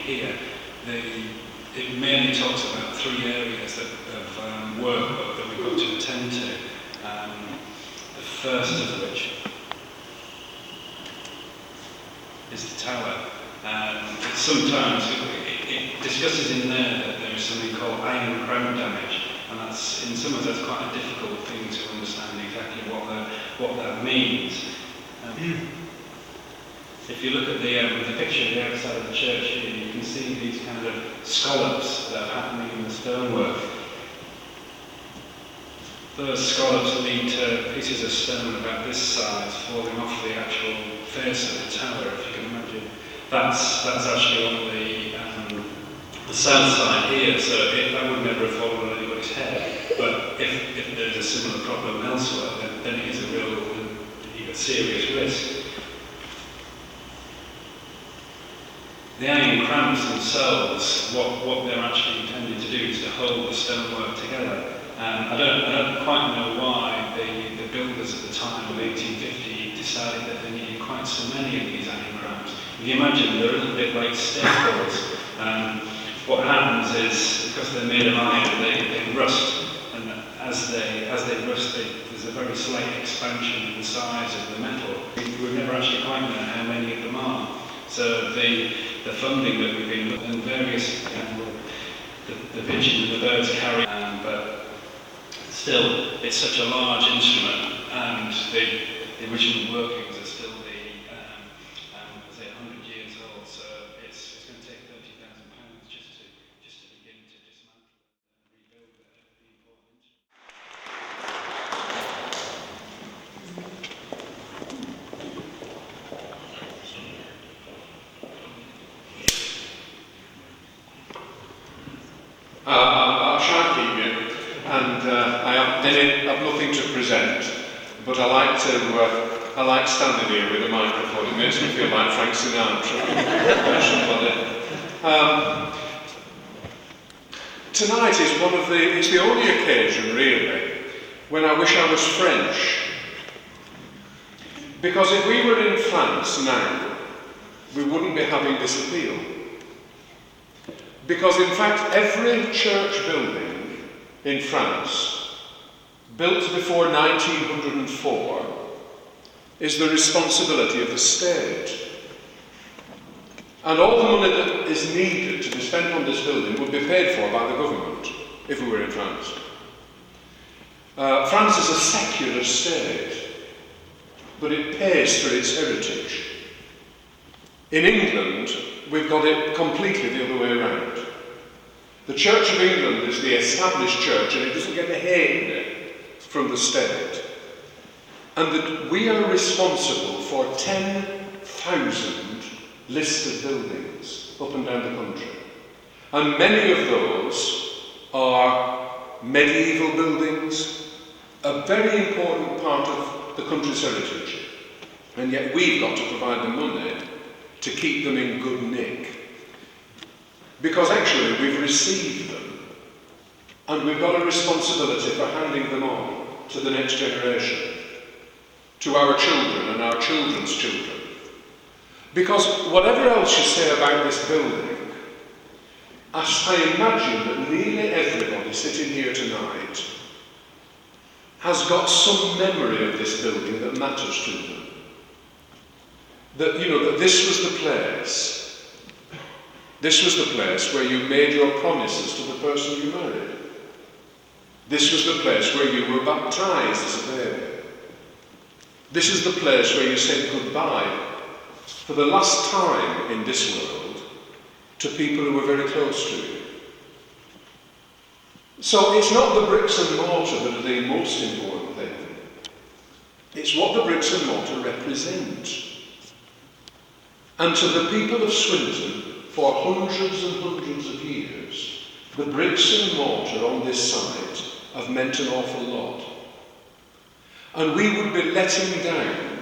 here, it mainly talks about three areas of work that we've got to attend to. The first of which is the tower. Sometimes it discusses in there that there is something called iron crown damage, and that's, in some ways, that's quite a difficult thing to understand exactly what that means. If you look at the picture of the outside of the church here, you can see these kind of scallops that are happening in the stonework. Those scallops lead to pieces of stone about this size falling off the actual face of the tower, if you can imagine. That's actually on the south side here, so that would never have fallen on anybody's head. But if there's a similar problem elsewhere, then it is a real serious risk. The iron cramps themselves, what they're actually intended to do is to hold the stonework together. I don't quite know why the builders at the time of 1850 decided that they needed quite so many of these iron cramps. If you imagine, they're a little bit like staples. What happens is, because they're made of iron, they rust, and as they rust, there's a very slight expansion in the size of the metal. We've never actually quite known how many of them are. So the funding that we've been looking at, various the pigeons and the birds carry, but still, it's such a large instrument, and the original workings are still say 100 years old. So it's going to take £30,000 just to begin to dismantle and rebuild the important instrument. I'll try and keep you, and I have nothing to present, but I like standing here with a microphone. It makes me feel like Frank Sinatra. Tonight is it's the only occasion really when I wish I was French, because if we were in France now, we wouldn't be having this appeal. Because in fact, every church building in France, built before 1904, is the responsibility of the state. And all the money that is needed to be spent on this building would be paid for by the government, if we were in France. France is a secular state, but it pays for its heritage. In England, we've got it completely the other way around. The Church of England is the established church, and it doesn't get a hand from the state. And that we are responsible for 10,000 listed buildings up and down the country. And many of those are medieval buildings, a very important part of the country's heritage. And yet we've got to provide the money to keep them in good nick. Because actually we've received them, and we've got a responsibility for handing them on to the next generation, to our children and our children's children. Because whatever else you say about this building, I imagine that nearly everybody sitting here tonight has got some memory of this building that matters to them. That, that this was the place. This was the place where you made your promises to the person you married. This was the place where you were baptized as a baby. This is the place where you said goodbye for the last time in this world to people who were very close to you. So it's not the bricks and mortar that are the most important thing. It's what the bricks and mortar represent. And to the people of Swinton, for hundreds and hundreds of years, the bricks and mortar on this site have meant an awful lot. And we would be letting down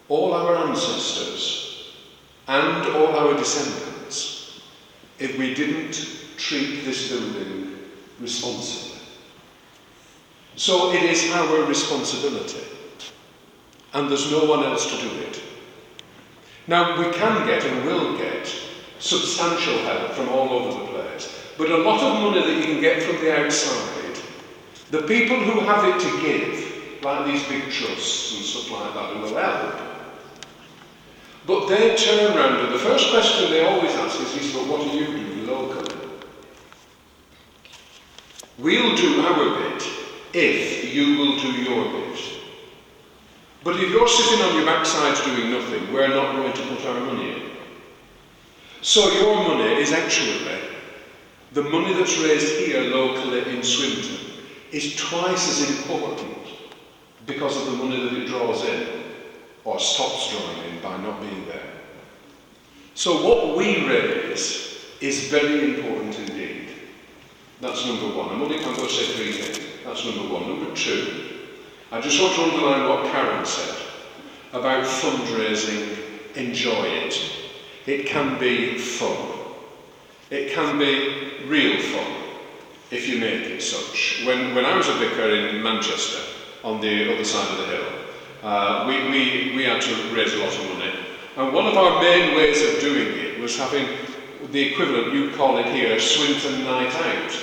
all our ancestors and all our descendants if we didn't treat this building responsibly. So it is our responsibility, and there's no one else to do it. Now, we can get and will get substantial help from all over the place. But a lot of money that you can get from the outside, the people who have it to give, like these big trusts and stuff like that, who will help, but they turn around and the first question they always ask is, but what do you do locally? We'll do our bit if you will do your bit. But if you're sitting on your backsides doing nothing, we're not going to put our money in. So your money is actually, the money that's raised here locally in Swinton is twice as important because of the money that it draws in, or stops drawing in by not being there. So what we raise is very important indeed. That's number one. I'm going to say three things. That's number one. Number two, I just want to underline what Karen said about fundraising. Enjoy it. It can be fun. It can be real fun if you make it such. When I was a vicar in Manchester, on the other side of the hill, we had to raise a lot of money. And one of our main ways of doing it was having the equivalent, you call it here, Swinton night out.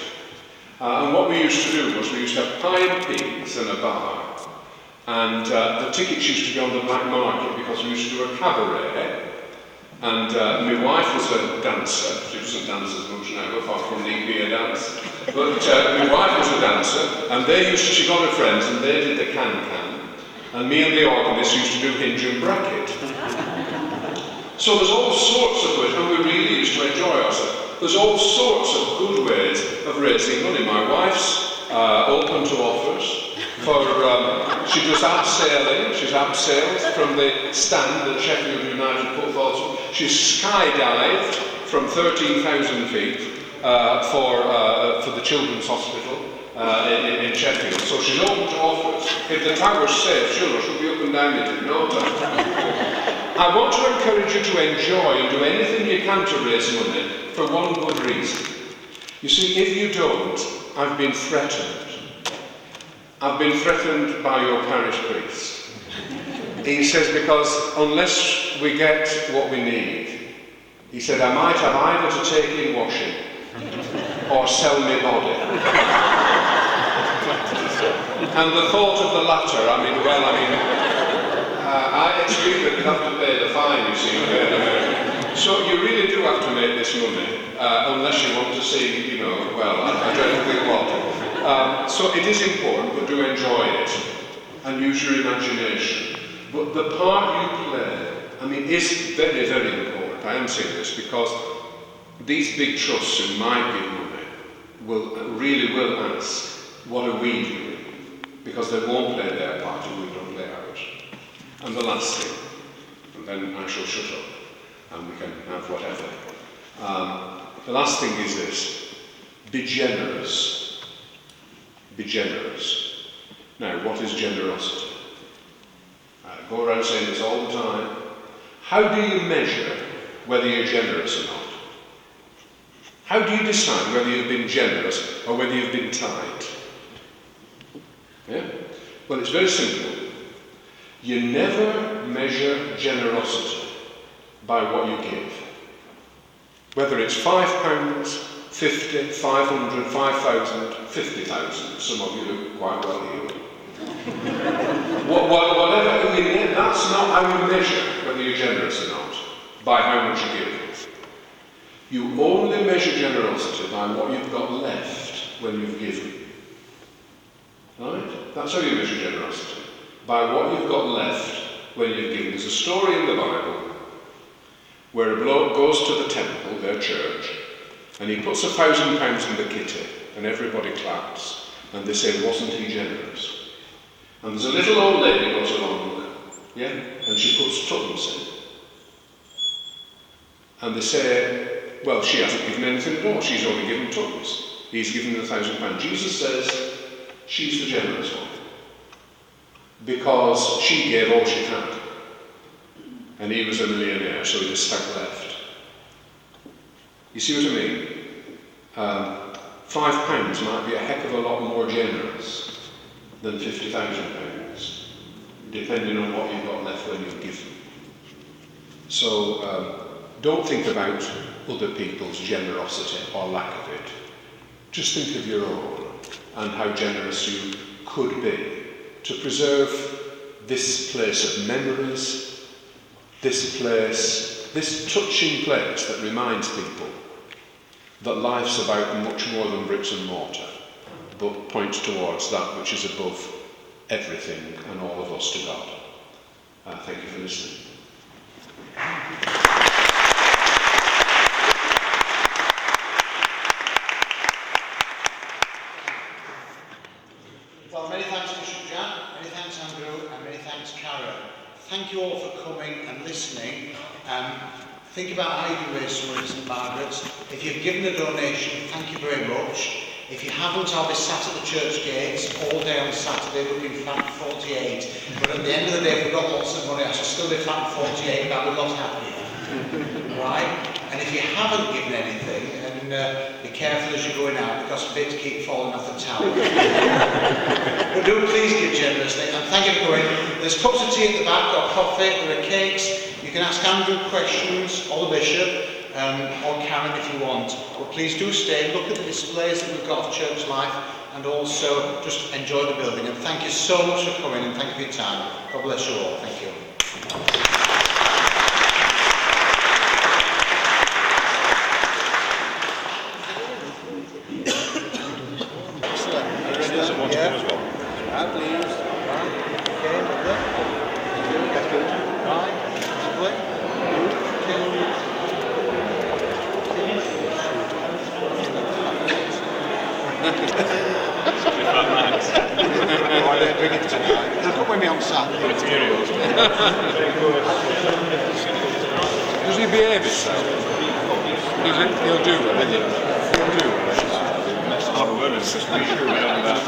And what we used to do was we used to have pie and peas and a bar. And the tickets used to be on the black market because we used to do a cabaret. And my wife was a dancer. She doesn't dance as much now, apart from the dance. But my wife was a dancer, and she got her friends, and they did the can-can. And me and the organist used to do hinge and bracket. So there's all sorts of ways, and we really used to enjoy ourselves. There's all sorts of good ways of raising money. My wife's open to offers. She does abseiling. She's abseiled from the stand that Sheffield United put forward. She's skydived from 13,000 feet for the Children's Hospital in Sheffield. So she's open to offers. If the tower's safe, she'll be up and down it in no time. I want to encourage you to enjoy and do anything you can to raise money for one good reason. You see, if you don't, I've been threatened. I've been threatened by your parish priest. He says, because unless we get what we need, he said, I might have either to take in washing or sell my body. And the thought of the latter, I expect that you have to pay the fine, you see, in America. So you really do have to make this money, unless you want to see, I don't think what. So it is important, but do enjoy it and use your imagination. But the part you play, is very, very important. I am saying this because these big trusts who might give money really will ask, what are we doing? Because they won't play their part if we don't play ours. And the last thing, and then I shall shut up and we can have whatever. The last thing is this: be generous. Be generous. Now, what is generosity? I go around saying this all the time. How do you measure whether you're generous or not? How do you decide whether you've been generous or whether you've been tight? Yeah? Well, it's very simple. You never measure generosity by what you give. Whether it's £5, 50, 500, 5,000, 50,000. Some of you look quite well healed. Whatever, that's not how you measure whether you're generous or not, by how much you give. You only measure generosity by what you've got left when you've given. Right? That's how you measure generosity, by what you've got left when you've given. There's a story in the Bible where a bloke goes to the temple, their church, and he puts £1,000 in the kitty, and everybody claps, and they say, wasn't he generous? And there's a little old lady goes along, and she puts tuppence in. And they say, well, she hasn't given anything at all, she's only given tuppence. He's given £1,000. Jesus says, she's the generous one, because she gave all she had. And he was a millionaire, so he was stuck left. You see what I mean? £5 might be a heck of a lot more generous than £50,000, depending on what you've got left when you've given. So Don't think about other people's generosity or lack of it. Just think of your own and how generous you could be to preserve this place of memories, this touching place that reminds people that life's about much more than bricks and mortar, but points towards that which is above everything and all of us to God. Thank you for listening. Well, many thanks, Bishop Jack, many thanks, Andrew, and many thanks, Karen. Thank you all for coming and listening. Think about how you can raise some money to St.Margaret's. If you've given a donation, thank you very much. If you haven't, I'll be sat at the church gates all day on Saturday looking fat 48. But at the end of the day, if we've got lots of money, I shall still be fat 48, but I'll be a lot happier. Right? And if you haven't given anything, then be careful as you're going out, because bits keep falling off the tower. But do please give generously, and thank you for coming. There's cups of tea at the back, or coffee, there are cakes. You can ask Andrew questions, or the Bishop, or Karen if you want. But please do stay, look at the displays that we've got of church life, and also just enjoy the building. And thank you so much for coming, and thank you for your time. God bless you all. Thank you. Does he behave himself? He'll do it, then he'll do it. Let's have a word and just make sure we don't have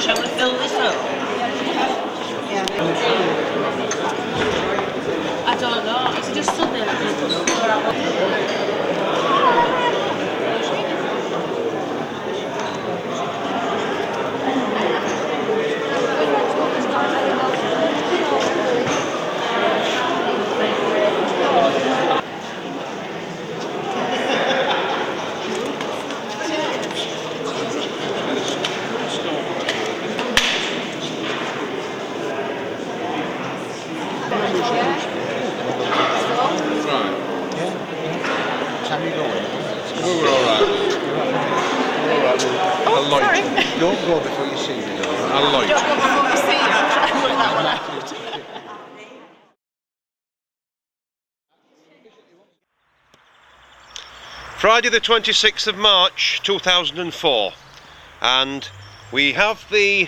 Shall we fill this up? I don't know, it's just something. Don't go before you see me. I'll light. Don't go before we see you. Friday the 26th of March 2004, and we have the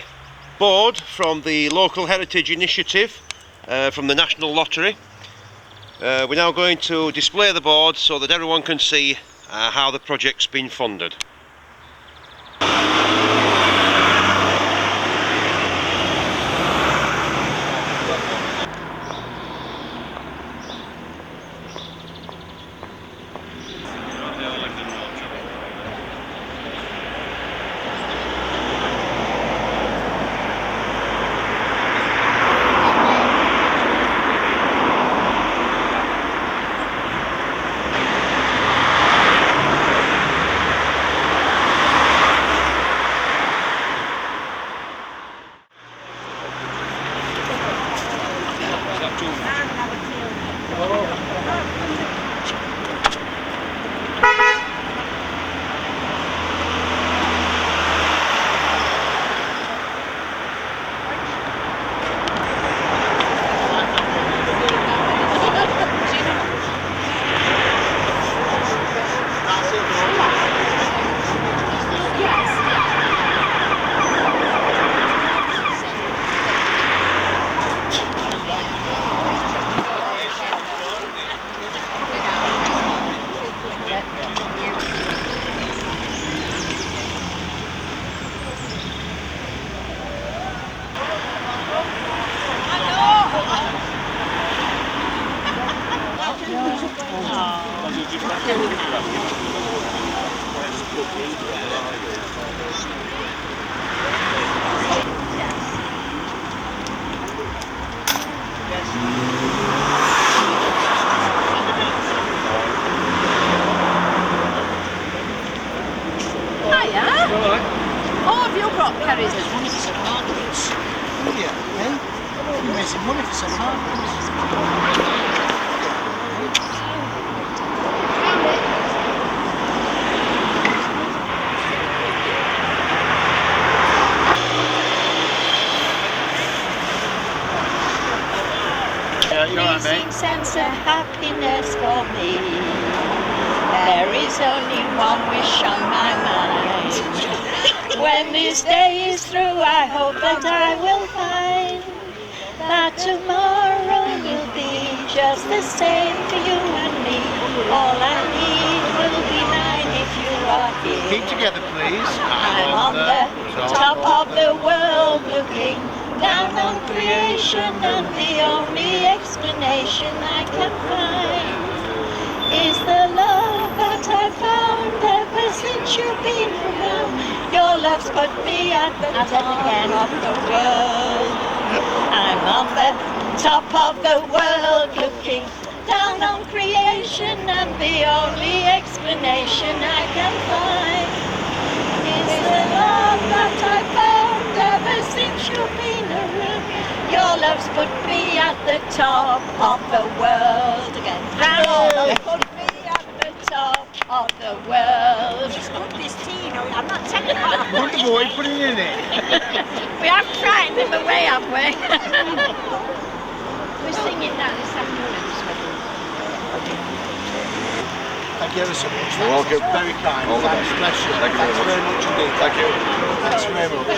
board from the Local Heritage Initiative from the National Lottery. We're now going to display the board so that everyone can see how the project's been funded. Hiya. Oh, have you brought carriers? There's one for St. Margaret's. Yeah, eh? You made some money for St. Margaret's. Pleasing sense of happiness for me. There is only one wish on my mind. When this day is through, I hope that I will find that tomorrow will be just the same for you and me. All I need will be mine if you are here. Keep together, please. I'm on the top of the world looking down on creation, and the only explanation I can find is the love that I've found ever since you've been around. Your love's put me at the top of the world. I'm on the top of the world looking down on creation, and the only explanation I can find is the love that I found ever since you've been around. Your love's put me at the top of the world again. Your love's put me at the top of the world. It's good, this tea, you know. I'm not taking it off. Wonderful, what are you putting in it? We have frightened them away, have we? We're singing that this afternoon. Thank you ever so much. You're welcome. Very kind. All the Thanks, best. bless you. Thank you Thanks very very much indeed. Thank you. Thanks very much.